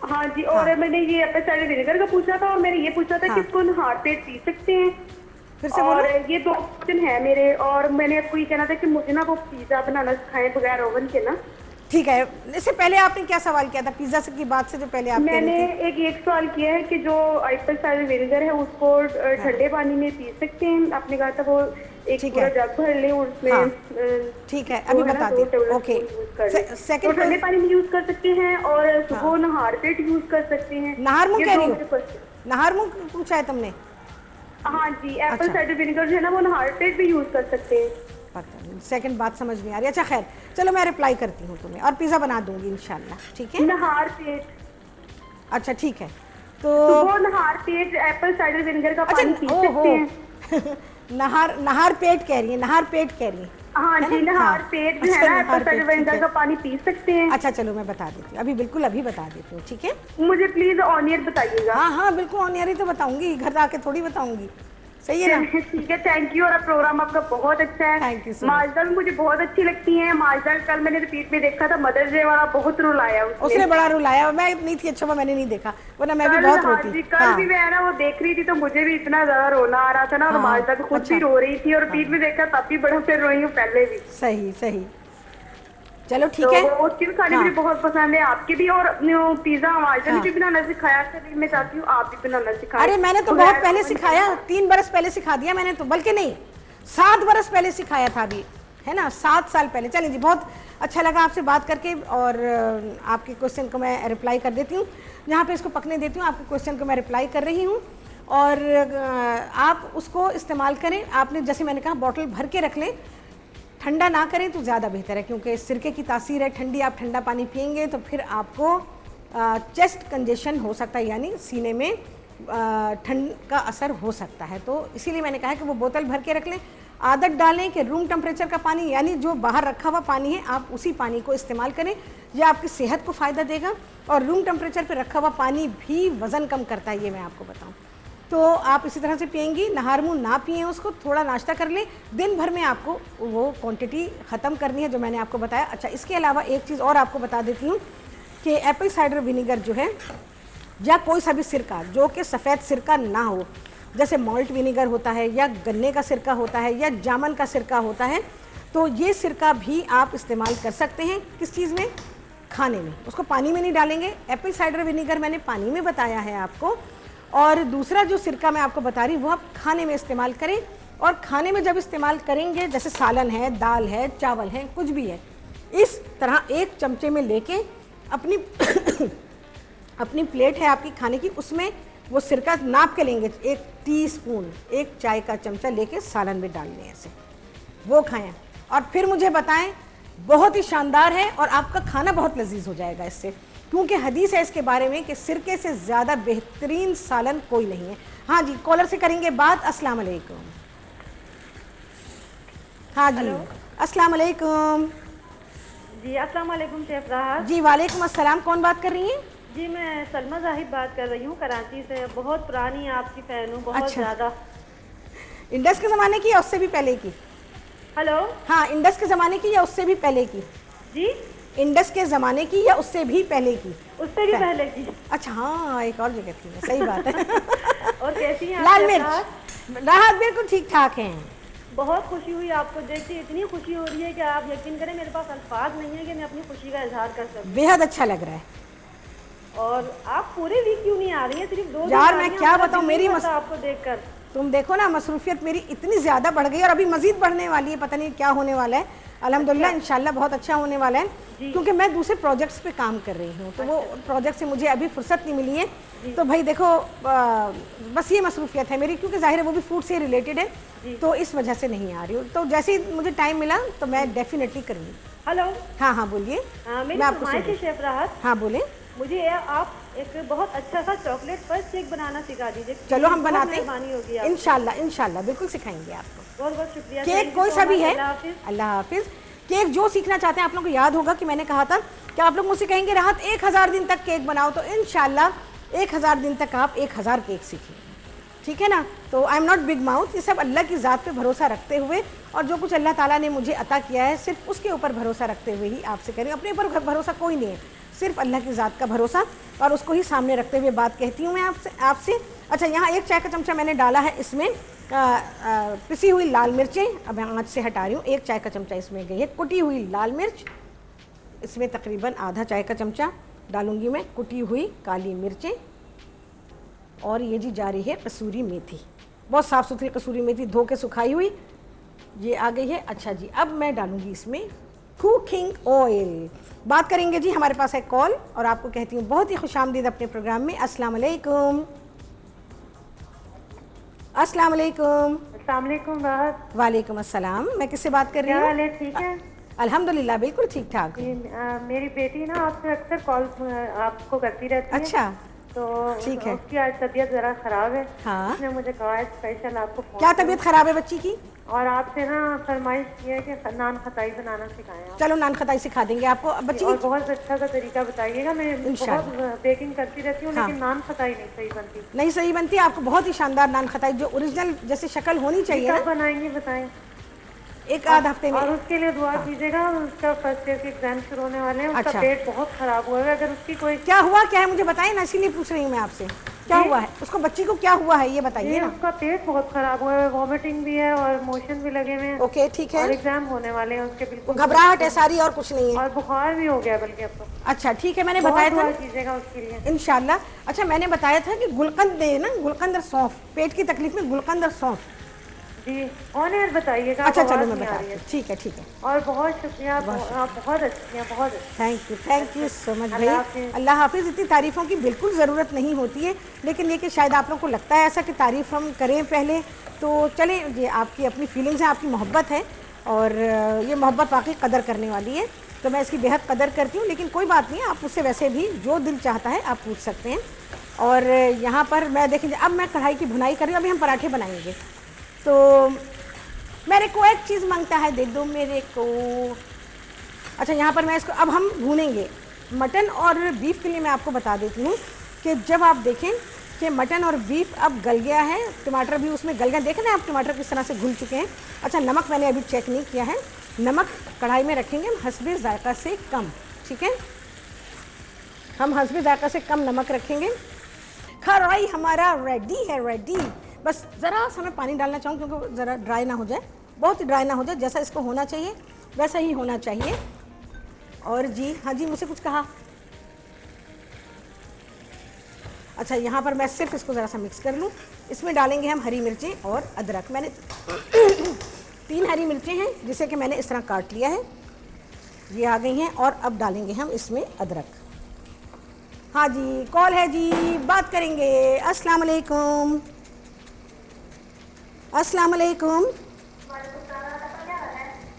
हाँ जी, और मैंने ये एप्पल साइडर विनेगर का पूछा था, और मैंने ये पूछा था कि इसको नहार पेट पी सकते हैं। फिर से और बोलो। ये 2 ऑप्शन है मेरे, और मैंने आपको ये कहना था कि मुझे ना वो पिज्जा बनाना सिखाएं बगैर ओवन के ना। ठीक है, इससे पहले आपने क्या सवाल किया था पिज्जा से की बात से जो पहले आप मैंने एक सवाल किया है कि जो एप्पल साइडर विनेगर है उसको ठंडे पानी में पी सकते हैं। आपने कहा था वो एक पूरा जग भर ले और उसमें ठीक है, अभी बता दी। ओके, सेकंड, तो ठंडे पानी में यूज कर सकते हैं और सुबह नहार पेट यूज कर सकते हैं। नहार मुंह कह रही हो? नहार मुंह पूछा है तुमने? हाँ जी, एप्पल साइडर विनेगर जो है ना वो नहार पेट भी यूज कर सकते हैं। सेकंड बात समझ नहीं आ रही। अच्छा खैर, चलो मैं रिप्लाई करती हूँ तुम्हें, और पिज़्ज़ा बना दूंगी इंशाल्लाह, ठीक है? नहार पेट। अच्छा ठीक है, तो वो नहार पेट एप्पल साइडर विनेगर का पानी पी सकते हैं। नहार पेट कह रही है, नहार पेट कह रही है। हाँ जी, नहार पेट जो है ना एप्पल साइडर विनेगर का पानी पी सकते हैं। अच्छा चलो मैं बता देती हूँ, अभी बिल्कुल अभी बता देती हूँ, ठीक है? मुझे प्लीज ऑनियर बताइएगा। हाँ हाँ बिल्कुल ऑनियर ही तो बताऊंगी, घर आके थोड़ी बताऊंगी। सही है ना? ठीक है, थैंक यू। और प्रोग्राम आपका बहुत अच्छा है। Thank you so much. Mazda भी मुझे बहुत अच्छी लगती है। माजदा कल मैंने रिपीट में देखा था, मदर्स डे वाला बहुत रुलाया उसने बड़ा रुलाया। मैं नहीं थी, अच्छा मैंने नहीं देखा, वरना मैं भी बहुत रोती। कल भी मैं ना वो देख रही थी तो मुझे भी इतना ज्यादा रोना आ रहा था ना, और माजदा भी खुद भी रो रही थी, और रिपीट में देखा तब भी बड़ा फिर रोई हूँ, पहले भी। सही सही, चलो ठीक है। वो चिप्स खाने मुझे बहुत पसंद है, आपके भी। और पिज्जा माजदा ने भी बनाना सिखाया, मैं चाहती हूँ आप भी बनाना सिखाएं। अरे मैंने तो बहुत पहले सिखाया, 3 बरस पहले सिखा दिया मैंने तो, बल्कि नहीं 7 बरस पहले सिखाया था अभी, है ना, 7 साल पहले। चलिए जी, बहुत अच्छा लगा आपसे बात करके, और आपके क्वेश्चन को मैं रिप्लाई कर देती हूँ। यहाँ पे इसको पकने देती हूँ, आपके क्वेश्चन को मैं रिप्लाई कर रही हूँ, और आप उसको इस्तेमाल करें। आपने जैसे मैंने कहा बॉटल भर के रख लें, ठंडा ना करें तो ज़्यादा बेहतर है, क्योंकि सिरके की तासीर है ठंडी। आप ठंडा पानी पियेंगे तो फिर आपको चेस्ट कंजेशन हो सकता है, यानी सीने में ठंड का असर हो सकता है। तो इसीलिए मैंने कहा कि वो बोतल भर के रख लें। आदत डालें कि रूम टेम्परेचर का पानी, यानी जो बाहर रखा हुआ पानी है, आप उसी पानी को इस्तेमाल करें। यह आपकी सेहत को फ़ायदा देगा, और रूम टेम्परेचर पर रखा हुआ पानी भी वज़न कम करता है, ये मैं आपको बताऊँ। तो आप इसी तरह से पियेंगी, नहार मुँह ना पिएँ उसको, थोड़ा नाश्ता कर लें। दिन भर में आपको वो क्वांटिटी ख़त्म करनी है जो मैंने आपको बताया। अच्छा, इसके अलावा एक चीज़ और आपको बता देती हूँ कि एप्पल साइडर विनीगर जो है, या कोई सा भी सिरका जो कि सफ़ेद सिरका ना हो, जैसे मॉल्ट विनीगर होता है, या गन्ने का सिरका होता है, या जामन का सिरका होता है, तो ये सिरका भी आप इस्तेमाल कर सकते हैं। किस चीज़ में? खाने में। उसको पानी में नहीं डालेंगे। एप्पल साइडर विनीगर मैंने पानी में बताया है आपको, और दूसरा जो सिरका मैं आपको बता रही वो आप खाने में इस्तेमाल करें। और खाने में जब इस्तेमाल करेंगे, जैसे सालन है, दाल है, चावल है, कुछ भी है, इस तरह एक चमचे में लेके अपनी अपनी प्लेट है आपकी खाने की, उसमें वो सिरका नाप के लेंगे, 1 टीस्पून, 1 चाय का चमचा लेके सालन में डालने, ऐसे वो खाएं, और फिर मुझे बताएं। बहुत ही शानदार है, और आपका खाना बहुत लजीज हो जाएगा इससे, क्योंकि हदीस है इसके बारे में कि सिरके से ज़्यादा बेहतरीन सालन कोई नहीं है। हाँ जी, कॉलर से करेंगे बात। अस्सलाम वालेकुम। हाँ जी, अस्सलाम वालेकुम। जी अस्सलाम वालेकुम शेफ राहत। जी वालेकुम अस्सलाम। कौन बात कर रही हैं? जी मैं सलमा जाहिद बात कर रही हूँ, कराची से। बहुत पुरानी आपकी फ़ैन हूँ, बहुत ज़्यादा। इंडस के ज़माने की या उससे भी पहले की? हेलो। हाँ, इंडस के ज़माने की या उससे भी पहले की? जी, इंडस के ज़माने की या उससे भी पहले की? उससे भी पहले की। अच्छा, हाँ, एक और जगह थी, सही बात है। और कैसी हैं? लाल मिर्च राहत बिल्कुल ठीक ठाक हैं। बहुत खुशी हुई आपको देख के, इतनी खुशी हो रही है कि आप यकीन करें मेरे पास अल्फाज नहीं है कि मैं अपनी खुशी का इजहार कर सकूं। बेहद अच्छा लग रहा है। और आप पूरे वीक क्यों नहीं आ रही हैं? सिर्फ 2 दिन यार मैं क्या बताऊं, मेरी आपको देखकर, तुम देखो ना, मसरूफियत मेरी इतनी ज़्यादा बढ़ गई, और अभी मजीद बढ़ने वाली है। पता नहीं क्या होने वाला है। अल्हम्दुलिल्लाह इंशाल्लाह बहुत अच्छा होने वाला है, क्योंकि मैं दूसरे प्रोजेक्ट्स पे काम कर रही हूँ, तो वो प्रोजेक्ट से मुझे अभी फुर्सत नहीं मिली है। तो भाई देखो, बस ये मसरूफियत है मेरी, क्योंकि जाहिर है वो भी फूड से रिलेटेड है, तो इस वजह से नहीं आ रही हूँ। तो जैसे ही मुझे टाइम मिला तो मैं डेफिनेटली करूँगी। हेलो। हाँ हाँ बोलिए। मैं आपको शेफ राहत। हाँ बोले। मुझे आप एक बहुत अच्छा सा चॉकलेट फर्स्ट केक बनाना सिखा दीजिए। चलो हम बनाते हैं, इंशाल्लाह इंशाल्लाह बिल्कुल सिखाएंगे आपको। बहुत बहुत शुक्रिया। केक कोई सा भी है। अल्लाह हाफिज। केक जो सीखना चाहते हैं, आप लोगों को याद होगा कि मैंने कहा था कि आप लोग मुझसे कहेंगे राहत 1000 दिन तक केक बनाओ, तो इंशाल्लाह 1000 दिन तक आप 1000 केक सीखेंगे, ठीक है ना। तो I am not big mouth, ये सब अल्लाह की ज़ात पे भरोसा रखते हुए, और जो कुछ अल्लाह ताला ने मुझे अता किया है सिर्फ उसके ऊपर भरोसा रखते हुए ही आपसे करें। अपने ऊपर भरोसा कोई नहीं है, सिर्फ अल्लाह की ज़ात का भरोसा, और उसको ही सामने रखते हुए बात कहती हूँ मैं आपसे। अच्छा, यहाँ 1 चाय का चमचा मैंने डाला है इसमें पिसी हुई लाल मिर्चें, अब मैं आँच से हटा रही हूँ। 1 चाय का चमचा इसमें गई है कुटी हुई लाल मिर्च, इसमें तकरीबन आधा चाय का चमचा डालूंगी मैं कुटी हुई काली मिर्चें, और ये जी जा रही है कसूरी मेथी, बहुत साफ़ सुथरी कसूरी मेथी, धो के सुखाई हुई, ये आ गई है। अच्छा जी, अब मैं डालूंगी इसमें कुकिंग ऑयल। बात करेंगे जी, हमारे पास है कॉल, और आपको कहती हूँ बहुत ही खुशामदीद अपने प्रोग्राम में। अस्सलाम वालेकुम। अस्सलाम वालेकुम। अस्सलाम वालेकुम राहत। वालेकुम अस्सलाम। मैं किससे बात कर रही हूँ? क्या हाल है? ठीक है अल्हम्दुलिल्लाह, बिल्कुल ठीक ठाक। मेरी बेटी ना आपसे अक्सर कॉल आपको करती रहती है। अच्छा, तो ठीक है। उसकी आज तबीयत जरा खराब है। हाँ। उसने मुझे कहा है स्पेशल आपको फोन क्या तबीयत खराब है बच्ची की? और आपसे ना फरमाइश की है कि नान खताई बनाना सिखाएं आप। चलो नान खताई सिखा देंगे आपको। अब बच्ची और की बहुत अच्छा सा तरीका बताइएगा। मैं बहुत बेकिंग करती रहती हूँ लेकिन नान खताई नहीं सही बनती। नहीं सही बनती, आपको बहुत ही शानदार नान खताई जो ओरिजिनल जैसे शक्ल होनी चाहिए कब बनाएंगे बताएं? एक आध हफ्ते में। और उसके लिए दुआ कीजिएगा, उसका फर्स्ट ईयर के एग्जाम शुरू होने वाले हैं। उसका अच्छा। पेट बहुत खराब हुआ है। अगर उसकी कोई क्या हुआ क्या है मुझे बताइए ना, इसीलिए पूछ रही हूँ मैं आपसे, क्या हुआ है उसको, बच्ची को क्या हुआ है ये बताइए ना। उसका पेट बहुत खराब हुआ है, वॉमिटिंग भी है और मोशन भी लगे हुए हैं। ओके ठीक है। और एग्जाम होने वाले हैं उसके बिल्कुल। घबराहट है सारी और कुछ नहीं है। और बुखार भी हो गया बल्कि अब तो। अच्छा ठीक है, मैंने बताया था कीजिएगा उसके लिए इंशाल्लाह। अच्छा मैंने बताया था कि गुलकंद दे ना, गुलकंद और सौंफ, पेट की तकलीफ में गुलकंद और सौंफ। जी ऑन एयर बताइएगा। अच्छा चलो मैं बता रही हूँ, ठीक है ठीक है। और बहुत शुक्रिया, आप बहुत अच्छी हैं, बहुत अच्छी। थैंक यू सो मच भाई। अल्लाह हाफिज़। इतनी तारीफ़ों की बिल्कुल ज़रूरत नहीं होती है, लेकिन ये कि शायद आप लोगों को लगता है ऐसा कि तारीफ़ हम करें पहले, तो चलें ये आपकी अपनी फीलिंग्स हैं, आपकी मोहब्बत है और ये मोहब्बत वाकई कदर करने वाली है, तो मैं इसकी बेहद कदर करती हूँ। लेकिन कोई बात नहीं, आप मुझसे वैसे भी जो दिल चाहता है आप पूछ सकते हैं। और यहाँ पर मैं देखेंगे, अब मैं कढ़ाई की भुनाई कर रही हूँ, अभी हम पराठे बनाएंगे, तो मेरे को एक चीज़ मांगता है, दे दो मेरे को। अच्छा यहाँ पर मैं इसको अब हम भूनेंगे। मटन और बीफ के लिए मैं आपको बता देती हूँ कि जब आप देखें कि मटन और बीफ अब गल गया है, टमाटर भी उसमें गल गए, देखें ना आप टमाटर किस तरह से घुल चुके हैं। अच्छा नमक मैंने अभी चेक नहीं किया है, नमक कढ़ाई में रखेंगे हम हस्बे ज़ायक़ा से कम, ठीक है, हम हस्बे ज़ायक़ा से कम नमक रखेंगे। कढ़ाई हमारा रेडी है, रेडी। बस ज़रा सा मैं पानी डालना चाहूँ क्योंकि ज़रा ड्राई ना हो जाए, बहुत ही ड्राई ना हो जाए, जैसा इसको होना चाहिए वैसा ही होना चाहिए। और जी हाँ जी, मुझसे कुछ कहा। अच्छा यहाँ पर मैं सिर्फ इसको ज़रा सा मिक्स कर लूँ। इसमें डालेंगे हम हरी मिर्चें और अदरक। मैंने 3 हरी मिर्चें हैं जिसे कि मैंने इस तरह काट लिया है, ये आ गई हैं। और अब डालेंगे हम इसमें अदरक। हाँ जी कॉल है जी, बात करेंगे। अस्सलाम वालेकुम। अस्सलाम वालेकुम।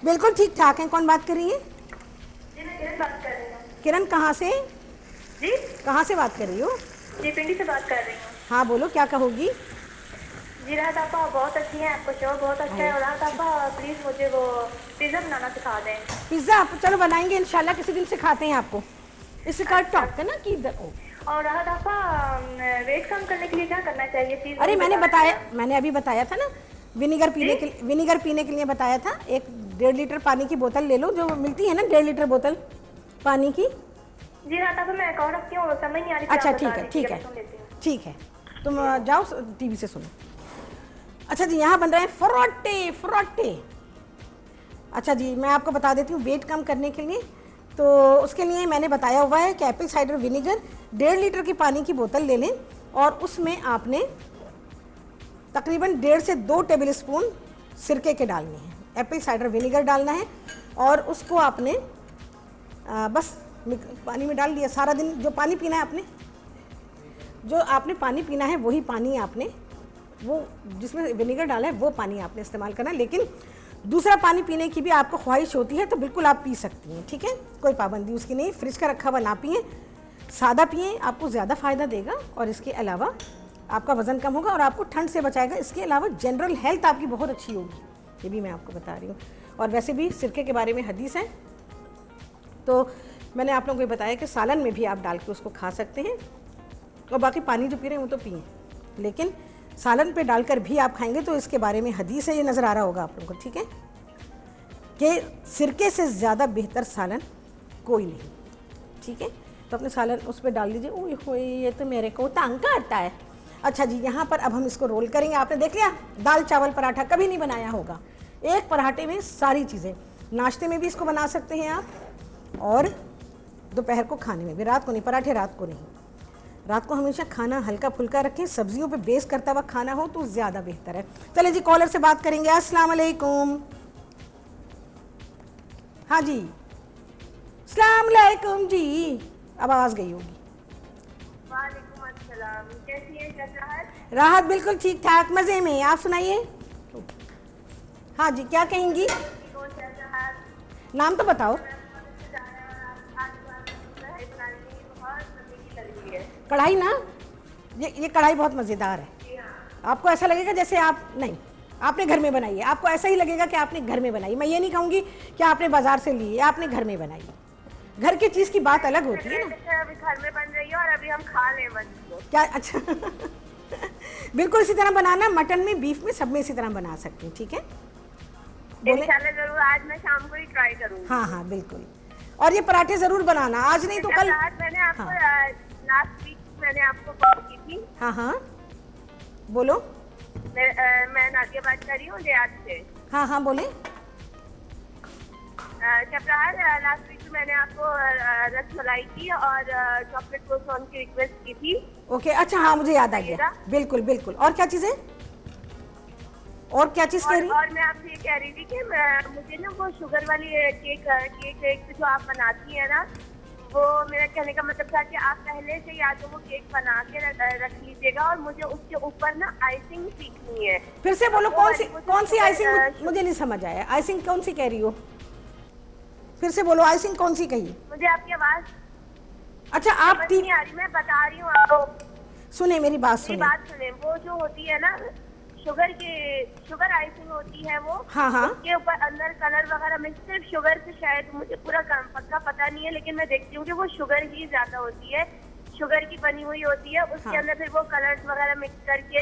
बिल्कुल ठीक ठाक हैं, कौन बात कर रही है? जी मैं किरण बात कर रही हूँ। किरण कहाँ से? जी कहाँ से बात कर रही हो? जी पिंडी से बात कर रही हूँ। हाँ बोलो क्या कहोगी? जी राहत आपा बहुत अच्छी हैं, आपका शो बहुत अच्छा है। और राहत आपा प्लीज़ मुझे वो पिज़्ज़ा बनाना सिखा दें। पिज़्ज़ा चलो बनाएंगे इंशाल्लाह, किसी दिन सिखाते हैं आपको। इससे कट टॉक है ना कि और राहत आपा वेट कम करने के लिए क्या करना चाहिए प्लीज? अरे मैंने अभी बताया था ना, विनेगर पीने के लिए बताया था। 1.5 लीटर पानी की बोतल ले लो, जो मिलती है ना 1.5 लीटर बोतल पानी की। जी राहत आपा मैं कौन रखती हूँ, समझ नहीं आ रही। अच्छा ठीक है, तुम जाओ टीवी से सुनो। अच्छा जी यहाँ बन रहे हैं फरोटे। अच्छा जी मैं आपको बता देती हूँ वेट कम करने के लिए, तो उसके लिए मैंने बताया हुआ है कि एप्पल साइडर विनेगर 1.5 लीटर की पानी की बोतल ले लें और उसमें आपने तकरीबन 1.5 से 2 टेबल स्पून सिरके के डालने हैं, एप्पल साइडर विनेगर डालना है। और उसको आपने बस पानी में डाल दिया। सारा दिन जो पानी पीना है आपने, जो आपने पानी पीना है वही पानी आपने, वो जिसमें विनेगर डाला है वो पानी आपने इस्तेमाल करना है। लेकिन दूसरा पानी पीने की भी आपको ख्वाहिश होती है तो बिल्कुल आप पी सकती हैं, ठीक है, कोई पाबंदी उसकी नहीं। फ्रिज का रखा हुआ ना पिएं, सादा पिएं, आपको ज़्यादा फ़ायदा देगा। और इसके अलावा आपका वज़न कम होगा और आपको ठंड से बचाएगा। इसके अलावा जनरल हेल्थ आपकी बहुत अच्छी होगी, ये भी मैं आपको बता रही हूँ। और वैसे भी सिरके के बारे में हदीस है, तो मैंने आप लोगों को बताया कि सालन में भी आप डाल के उसको खा सकते हैं। और बाकी पानी जो पी रहे हैं वो तो पिएँ, लेकिन सालन पे डालकर भी आप खाएंगे तो इसके बारे में हदीस है, ये नज़र आ रहा होगा आप लोगों को, ठीक है, कि सिरके से ज़्यादा बेहतर सालन कोई नहीं, ठीक है। तो अपने सालन उस पर डाल दीजिए। ओए होए ये तो मेरे को तंग करता है। अच्छा जी यहाँ पर अब हम इसको रोल करेंगे। आपने देख लिया दाल चावल पराठा कभी नहीं बनाया होगा, एक पराठे में सारी चीज़ें। नाश्ते में भी इसको बना सकते हैं आप और दोपहर को खाने में भी। रात को नहीं, पराठे रात को नहीं, रात को हमेशा खाना हल्का फुल्का रखें, सब्जियों पे बेस करता हुआ खाना हो तो ज़्यादा बेहतर है। चलिए जी कॉलर से बात करेंगे। अस्सलाम वालेकुम। हाँ जी अस्सलाम वालेकुम जी, अब आवाज़ गई होगी। वालेकुम अस्सलाम, कैसी है राहत? राहत बिल्कुल ठीक ठाक, मज़े में। आप सुनाइए। हाँ जी क्या कहेंगी, नाम तो बताओ। कढ़ाई ना ये कढ़ाई बहुत मज़ेदार है। आपको ऐसा लगेगा जैसे आप नहीं, आपने घर में बनाई है, आपको ऐसा ही लगेगा कि आपने घर में बनाई। मैं ये नहीं कहूँगी कि आपने बाजार से ली है, आपने घर में बनाई। घर की चीज़ की बात अलग होती है ना। अभी घर में बन रही है और अभी हम खा लें बस क्या? अच्छा बिल्कुल इसी तरह बनाना, मटन में, बीफ में, सब में इसी तरह बना सकती हूँ, ठीक है? इंशाल्लाह जरूर, आज मैं शाम को ही ट्राई करूँगी। हाँ हाँ बिल्कुल। और ये पराठे ज़रूर बनाना, आज नहीं तो कल। मैंने आपको लास्ट वीक मैंने आपको कॉल की थी। हाँ हाँ बोलो। मैं नादिया बात कर रही हूँ रियाद से। हाँ हाँ बोले। चपरार लास्ट वीक मैंने आपको रसमलाई की और चॉकलेट क्रोसॉन की रिक्वेस्ट की थी। ओके, अच्छा हाँ मुझे याद आ गया। बिल्कुल बिल्कुल। और क्या चीज़ें, और क्या चीज़ कह रही? और मैं आपसे ये कह रही थी कि मुझे ना वो शुगर वाली केक जो आप बनाती हैं ना, वो मेरा कहने का मतलब था कि आप पहले से या तो वो केक बना के रख लीजिएगा और मुझे उसके ऊपर ना आइसिंग सीखनी है। फिर से बोलो, कौन सी आइसिंग? मुझे नहीं समझ आया। आइसिंग कौन सी कह रही हो? फिर से बोलो, आइसिंग कौन सी कही? मुझे आपकी आवाज अच्छा आप नहीं आ रही, मैं बता रही हूँ आपको। सुने मेरी बात सुने। वो जो होती है ना शुगर आइसिंग होती है वो। हाँ हाँ। उसके ऊपर अंदर कलर वगैरह में सिर्फ शुगर से, शायद मुझे पूरा पक्का पता नहीं है, लेकिन मैं देखती हूँ कि वो शुगर ही ज्यादा होती है, शुगर की बनी हुई होती है। उसके अंदर फिर वो कलर्स वगैरह मिक्स करके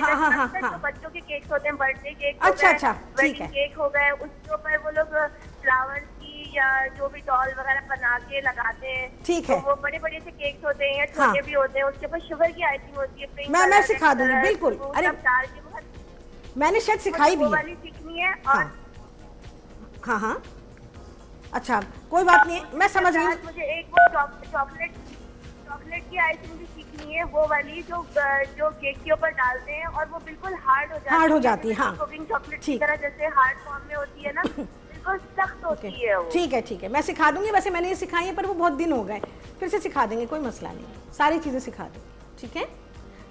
जो बच्चों के केक्स होते हैं, बर्थडे केक, अच्छा वेडिंग केक हो गए, उसके ऊपर वो लोग फ्लावर्स की या जो भी डॉल वगैरह बना के लगाते हैं। ठीक है। तो वो बड़े बड़े से केक्स होते हैं या छोटे भी होते हैं, उसके ऊपर शुगर की आइसिंग होती है। मैं सिखा दूंगी बिल्कुल। अरे मैंने शायद सिखाई भी है। वाली सीखनी है। और हाँ हाँ अच्छा कोई बात नहीं, मैं समझ गई। मुझे एक वो चॉकलेट की आइसिंग भी सीखनी है, वो वाली जो केक के ऊपर डालते हैं और वो बिल्कुल हार्ड हो जाती है। हाँ कुकिंग चॉकलेट की तरह जैसे हार्ड फॉर्म में होती है ना, बिल्कुल सख्त होती है वो। ठीक है मैं सिखा दूंगी। वैसे मैंने ये सिखाई है पर वो बहुत दिन हो गए, फिर से सिखा देंगे, कोई मसला नहीं, सारी चीज़ें सिखा देंगे, ठीक है?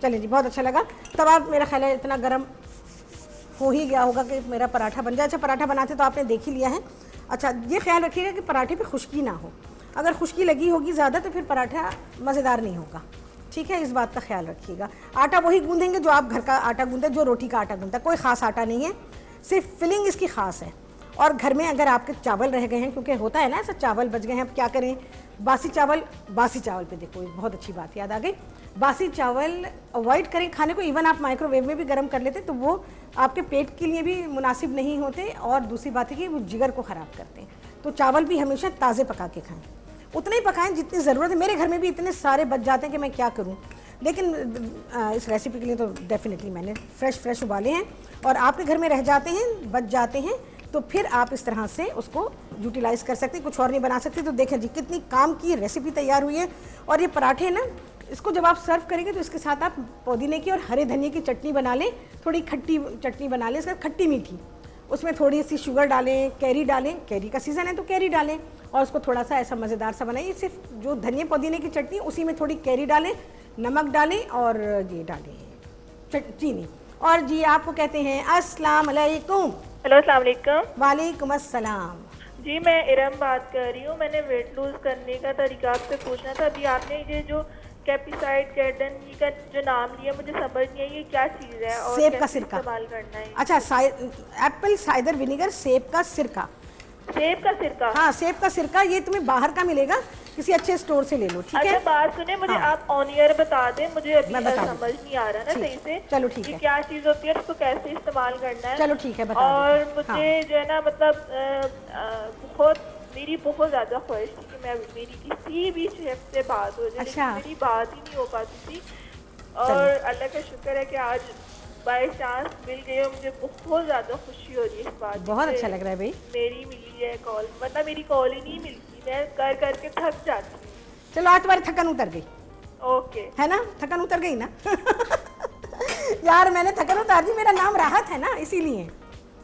चलिए जी, बहुत अच्छा लगा। तब आप मेरा ख्याल है इतना गर्म हो ही गया होगा कि मेरा पराठा बन जाए। अच्छा पराठा बनाते तो आपने देख ही लिया है। अच्छा ये ख्याल रखिएगा कि पराठे पे खुश्की ना हो, अगर खुश्की लगी होगी ज़्यादा तो फिर पराठा मज़ेदार नहीं होगा, ठीक है? इस बात का ख्याल रखिएगा। आटा वही गूंदेंगे जो आप घर का आटा गूंदते, जो रोटी का आटा गूंदता है, कोई ख़ास आटा नहीं है, सिर्फ फिलिंग इसकी ख़ास है। और घर में अगर आपके चावल रह गए हैं, क्योंकि होता है ना ऐसा, चावल बच गए हैं, अब क्या करें, बासी चावल पे देखो बहुत अच्छी बात याद आ गई, बासी चावल अवॉइड करें खाने को। इवन आप माइक्रोवेव में भी गर्म कर लेते तो वो आपके पेट के लिए भी मुनासिब नहीं होते, और दूसरी बात है कि वो जिगर को ख़राब करते हैं। तो चावल भी हमेशा ताज़े पका के खाएं, उतने ही पकाएं जितनी ज़रूरत है। मेरे घर में भी इतने सारे बच जाते हैं कि मैं क्या करूं, लेकिन इस रेसिपी के लिए तो डेफिनेटली मैंने फ्रेश उबाले हैं। और आपके घर में रह जाते हैं, बच जाते हैं, तो फिर आप इस तरह से उसको यूटिलाइज़ कर सकते हैं, कुछ और नहीं बना सकते। तो देखें जी कितनी काम की रेसिपी तैयार हुई है। और ये पराठे ना, इसको जब आप सर्व करेंगे तो इसके साथ आप पुदीने की और हरे धनिए की चटनी बना लें, थोड़ी खट्टी चटनी बना लें, इसके खट्टी मीठी, उसमें थोड़ी सी शुगर डालें, कैरी डालें, कैरी का सीज़न है तो कैरी डालें, और उसको थोड़ा सा ऐसा मज़ेदार सा बनाइए। सिर्फ जो धनिया पुदीने की चटनी, उसी में थोड़ी कैरी डालें, नमक डालें और ये डालें चीनी। और जी आपको कहते हैं अस्सलाम वालेकुम। हेलो अस्सलाम वालेकुम। वालेकुम अस्सलाम। जी मैं इरम बात कर रही हूँ। मैंने वेट लूज करने का तरीका आपसे पूछना था। अभी आपने ये जो कैपिसाइड कैडन का जो नाम लिया, मुझे समझ नहीं है ये क्या चीज़ है और सेब का सिरका इस्तेमाल करना है। अच्छा एप्पल साइडर विनेगर, सेब का सिरका। सेब का सिरका? हाँ सेब का सिरका, ये तुम्हें बाहर का मिलेगा, किसी अच्छे स्टोर से ले लो, ठीक है? अच्छा बात सुने, मुझे आप ऑन एयर बता दें, मुझे अभी समझ नहीं आ रहा ना सही से। चलो ठीक है। क्या चीज़ होती है, उसको कैसे इस्तेमाल करना है? चलो ठीक है बता। और मुझे जो है ना मतलब मेरी बहुत ज़्यादा ख्वाहिश थी कि मैं मेरी किसी भी शेफ से बात हो जाए, लेकिन मेरी बात ही नहीं हो पाती थी। और अल्लाह का शुक्र है कि आज बाय चांस मिल गई हो। मुझे बहुत ज़्यादा खुशी हो रही है इस बात। बहुत अच्छा लग रहा है भाई। मेरी मिली है कॉल, वरना मेरी कॉल ही नहीं मिलती, मैं कर करके थक जाती हूँ। चलो आज तुम्हारी थकन उतर गई। ओके है ना, थकन उतर गई ना यार मैंने थकन उतार दी, मेरा नाम राहत है ना, इसीलिए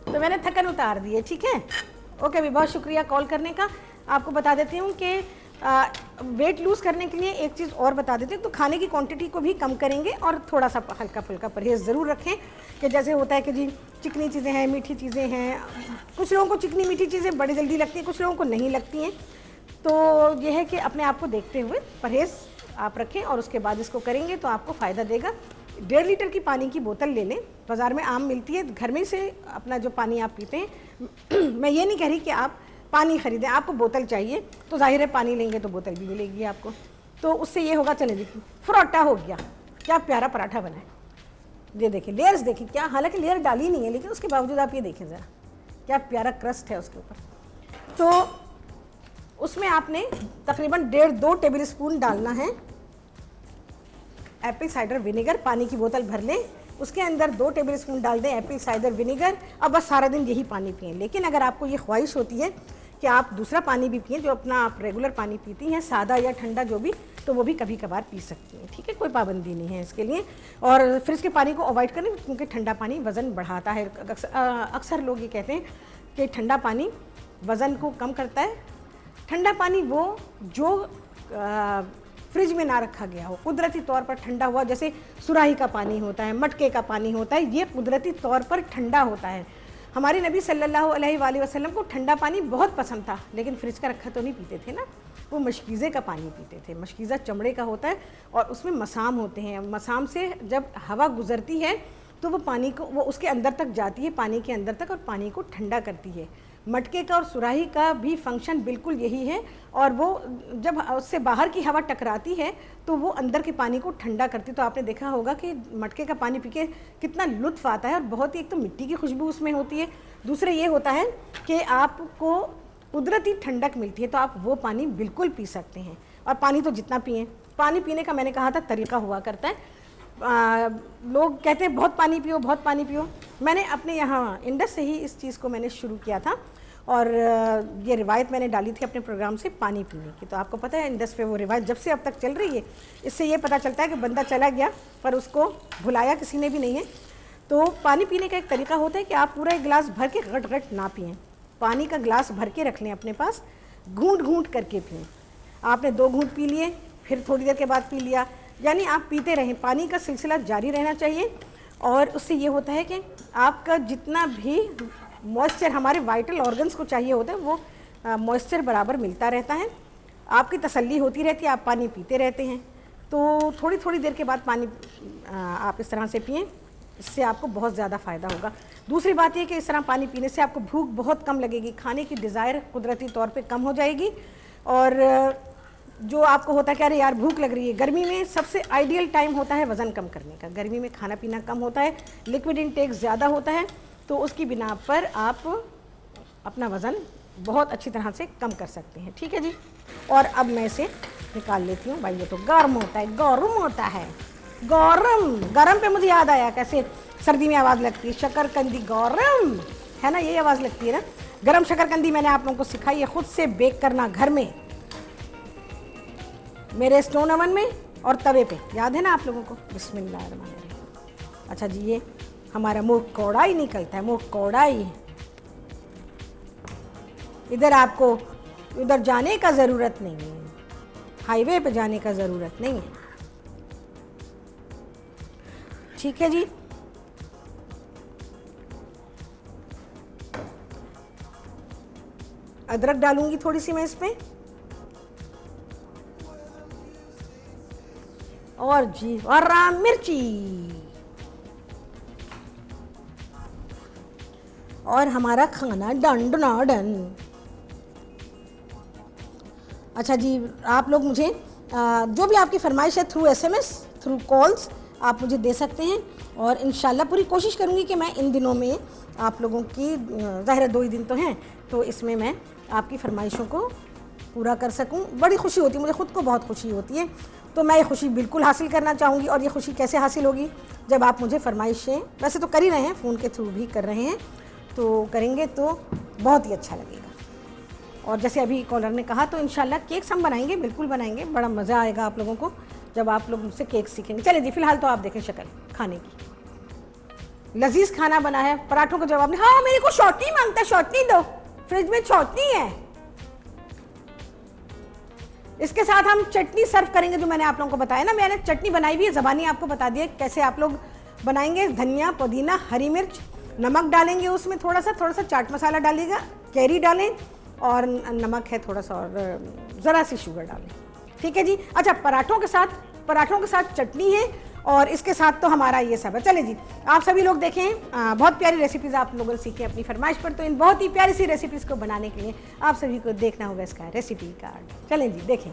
तो मैंने थकन उतार दी है, ठीक है? ओके अभी बहुत शुक्रिया कॉल करने का। आपको बता देती हूँ कि वेट लूज़ करने के लिए एक चीज़ और बता देती हूँ, तो खाने की क्वांटिटी को भी कम करेंगे और थोड़ा सा हल्का फुल्का परहेज़ ज़रूर रखें। कि जैसे होता है कि जी चिकनी चीज़ें हैं, मीठी चीज़ें हैं, कुछ लोगों को चिकनी मीठी चीज़ें बड़ी जल्दी लगती हैं, कुछ लोगों को नहीं लगती हैं। तो ये है कि अपने आप को देखते हुए परहेज़ आप रखें और उसके बाद इसको करेंगे तो आपको फ़ायदा देगा। 1.5 लीटर की पानी की बोतल ले लें, बाज़ार में आम मिलती है, घर में से अपना जो पानी आप पीते हैं मैं ये नहीं कह रही कि आप पानी ख़रीदें, आपको बोतल चाहिए तो जाहिर है पानी लेंगे तो बोतल भी मिलेगी आपको, तो उससे ये होगा। चले जी, पराठा हो गया, क्या प्यारा पराठा बना है, ये देखिए लेयर्स देखिए, क्या हालांकि लेयर डाली नहीं है लेकिन उसके बावजूद आप ये देखें ज़रा क्या प्यारा क्रस्ट है उसके ऊपर। तो उसमें आपने तकरीबन 1.5-2 टेबल स्पून डालना है एप्पल साइडर विनेगर। पानी की बोतल भर लें, उसके अंदर 2 टेबल स्पून डाल दें एप्पल साइडर विनेगर। अब बस सारा दिन यही पानी पिएं। लेकिन अगर आपको ये ख्वाहिश होती है कि आप दूसरा पानी भी पिएं, जो अपना आप रेगुलर पानी पीती हैं, सादा या ठंडा जो भी, तो वो भी कभी कभार पी सकती हैं, ठीक है, कोई पाबंदी नहीं है इसके लिए। और फ्रिज के पानी को अवॉइड करें क्योंकि ठंडा पानी वज़न बढ़ाता है। अक्सर लोग ये कहते हैं कि ठंडा पानी वज़न को कम करता है। ठंडा पानी वो जो फ्रिज में ना रखा गया हो, कुदरती तौर पर ठंडा हुआ, जैसे सुराही का पानी होता है, मटके का पानी होता है, ये कुदरती तौर पर ठंडा होता है। हमारे नबी सल्लल्लाहु अलैहि वसल्लम को ठंडा पानी बहुत पसंद था, लेकिन फ्रिज का रखा तो नहीं पीते थे ना, वो मशकीज़े का पानी पीते थे। मशकीज़ा चमड़े का होता है और उसमें मसाम होते हैं। मसाम से जब हवा गुजरती है तो वो पानी को, वो उसके अंदर तक जाती है, पानी के अंदर तक, और पानी को ठंडा करती है। मटके का और सुराही का भी फंक्शन बिल्कुल यही है, और वो जब उससे बाहर की हवा टकराती है तो वो अंदर के पानी को ठंडा करती है। तो आपने देखा होगा कि मटके का पानी पी के कितना लुत्फ़ आता है, और बहुत ही, एक तो मिट्टी की खुशबू उसमें होती है, दूसरे ये होता है कि आपको कुदरती ठंडक मिलती है, तो आप वो पानी बिल्कुल पी सकते हैं। और पानी तो जितना पिएं, पानी पीने का मैंने कहा था तरीका हुआ करता है। लोग कहते हैं बहुत पानी पियो, बहुत पानी पियो। मैंने अपने यहाँ इंडस से ही इस चीज़ को मैंने शुरू किया था, और ये रिवायत मैंने डाली थी अपने प्रोग्राम से पानी पीने की। तो आपको पता है इंडस पे वो रिवायत जब से अब तक चल रही है, इससे ये पता चलता है कि बंदा चला गया पर उसको भुलाया किसी ने भी नहीं है। तो पानी पीने का एक तरीका होता है कि आप पूरा एक गिलास भर के घट घट ना पिएँ, पानी का गिलास भर के रख लें अपने पास, घूंट घूंट करके पिएँ। आपने 2 घूंट पी लिए, फिर थोड़ी देर के बाद पी लिया, यानी आप पीते रहें, पानी का सिलसिला जारी रहना चाहिए। और उससे ये होता है कि आपका जितना भी मॉइस्चर हमारे वाइटल ऑर्गन्स को चाहिए होता है, वो मॉइस्चर बराबर मिलता रहता है, आपकी तसल्ली होती रहती है, आप पानी पीते रहते हैं। तो थोड़ी थोड़ी देर के बाद पानी आप इस तरह से पिएं, इससे आपको बहुत ज़्यादा फ़ायदा होगा। दूसरी बात ये कि इस तरह पानी पीने से आपको भूख बहुत कम लगेगी, खाने की डिज़ायर कुदरती तौर पे कम हो जाएगी। और जो आपको होता है कि अरे यार भूख लग रही है, गर्मी में सबसे आइडियल टाइम होता है वज़न कम करने का। गर्मी में खाना पीना कम होता है, लिक्विड इनटेक ज़्यादा होता है, तो उसकी बिना पर आप अपना वज़न बहुत अच्छी तरह से कम कर सकते हैं, ठीक है जी। और अब मैं इसे निकाल लेती हूँ। भाई ये तो गर्म होता है, गरम होता है, गरम। गरम पे मुझे याद आया कैसे सर्दी में आवाज़ लगती है, शकरकंदी गरम, है ना, यही आवाज़ लगती है ना। गरम शकरकंदी मैंने आप लोगों को सिखाई है खुद से बेक करना घर में, मेरे स्टोन ओवन में और तवे पे, याद है ना आप लोगों को। बिस्मिल्लाहिर्रहमानिर्रहीम। अच्छा जी, ये हमारा मुँह कौड़ाई निकलता है, मुँह कौड़ाई। इधर आपको उधर जाने का ज़रूरत नहीं है, हाईवे पे जाने का ज़रूरत नहीं है, ठीक है जी। अदरक डालूंगी थोड़ी सी मैं इसमें, और जी और मिर्ची, और हमारा खाना डन डना डन। अच्छा जी, आप लोग मुझे जो भी आपकी फरमाइश है थ्रू SMS, थ्रू कॉल्स आप मुझे दे सकते हैं, और इंशाल्लाह पूरी कोशिश करूँगी कि मैं इन दिनों में आप लोगों की, ज़ाहिर है 2 ही दिन तो हैं, तो इसमें मैं आपकी फरमाइशों को पूरा कर सकूं। बड़ी खुशी होती है मुझे, ख़ुद को बहुत खुशी होती है। तो मैं ये खुशी बिल्कुल हासिल करना चाहूँगी, और ये खुशी कैसे हासिल होगी, जब आप मुझे फरमाइशें, वैसे तो कर ही रहे हैं, फ़ोन के थ्रू भी कर रहे हैं, तो करेंगे तो बहुत ही अच्छा लगेगा। और जैसे अभी कॉलर ने कहा, तो इंशाल्लाह केक्स हम बनाएंगे, बिल्कुल बनाएंगे, बड़ा मज़ा आएगा आप लोगों को जब आप लोग मुझसे केक सीखेंगे। चले जी, फ़िलहाल तो आप देखें शक्ल खाने की, लजीज खाना बना है। पराठों का जवाब नहीं, हाँ मेरे को शॉर्टनी मांगता है, शॉर्टनी दो, फ्रिज में शॉर्टनी है। इसके साथ हम चटनी सर्व करेंगे, जो मैंने आप लोगों को बताया ना, मैंने चटनी बनाई भी है, ज़बानी आपको बता दिया कैसे आप लोग बनाएंगे। धनिया, पुदीना, हरी मिर्च, नमक डालेंगे उसमें, थोड़ा सा चाट मसाला डालिएगा, कैरी डालें, और नमक है थोड़ा सा, और ज़रा सी शुगर डालें, ठीक है जी। अच्छा, पराठों के साथ चटनी है, और इसके साथ तो हमारा ये सब है। चलें जी, आप सभी लोग देखें, बहुत प्यारी रेसिपीज़ आप लोगों ने सीखी अपनी फरमाइश पर। तो इन बहुत ही प्यारी सी रेसिपीज़ को बनाने के लिए आप सभी को देखना होगा इसका रेसिपी कार्ड। चलें जी देखें।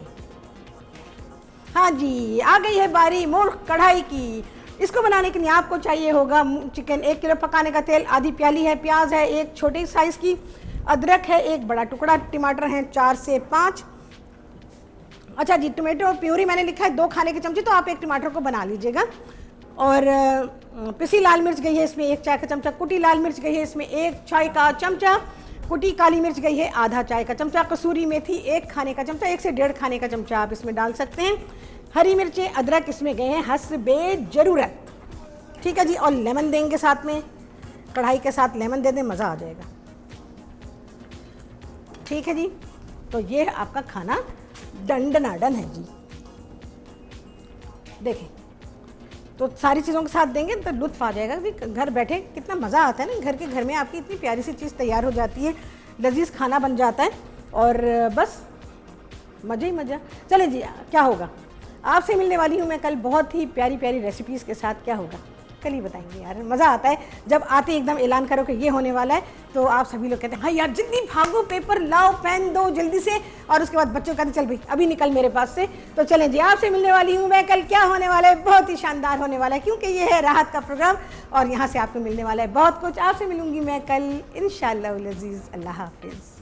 हाँ जी, आ गई है बारी मोर कढ़ाई की। इसको बनाने के लिए आपको चाहिए होगा चिकन 1 किलो, पकाने का तेल आधी प्याली है, प्याज है 1 छोटी साइज़ की, अदरक है 1 बड़ा टुकड़ा, टमाटर हैं 4 से 5। अच्छा जी, टमाटो प्यूरी मैंने लिखा है 2 खाने के चमचे, तो आप 1 टमाटर को बना लीजिएगा। और पिसी लाल मिर्च गई है इसमें 1 चाय का चमचा, कुटी लाल मिर्च गई है इसमें 1 चाय का चमचा, कुटी काली मिर्च गई है आधा चाय का चमचा, कसूरी मेथी 1 खाने का चमचा, 1 से 1.5 खाने का चमचा आप इसमें डाल सकते हैं। हरी मिर्चें अदरक इसमें गए हैं हस्बे ज़रूरत, ठीक है जी। और लेमन देंगे साथ में, कढ़ाई के साथ लेमन दे दें, मज़ा आ जाएगा, ठीक है जी। तो ये आपका खाना डन है जी। देखें, तो सारी चीज़ों के साथ देंगे तो लुत्फ़ आ जाएगा कि घर बैठे कितना मज़ा आता है ना। घर में आपकी इतनी प्यारी सी चीज़ तैयार हो जाती है, लजीज खाना बन जाता है और बस मज़ा ही मज़ा। चले जी, क्या होगा, आपसे मिलने वाली हूँ मैं कल बहुत ही प्यारी प्यारी रेसिपीज़ के साथ। क्या होगा कल ही बताएंगे यार, मज़ा आता है जब आते एकदम ऐलान करो कि ये होने वाला है, तो आप सभी लोग कहते हैं हाँ यार जल्दी भागो, पेपर लाओ, पेन दो जल्दी से। और उसके बाद बच्चों कहते चल भाई अभी निकल मेरे पास से। तो चलें जी, आपसे मिलने वाली हूँ मैं कल। क्या होने वाला है, बहुत ही शानदार होने वाला है, क्योंकि ये है राहत का प्रोग्राम और यहाँ से आपको मिलने वाला है बहुत कुछ। आपसे मिलूंगी मैं कल इंशाअल्लाह अज़ीज़। अल्लाह हाफिज़।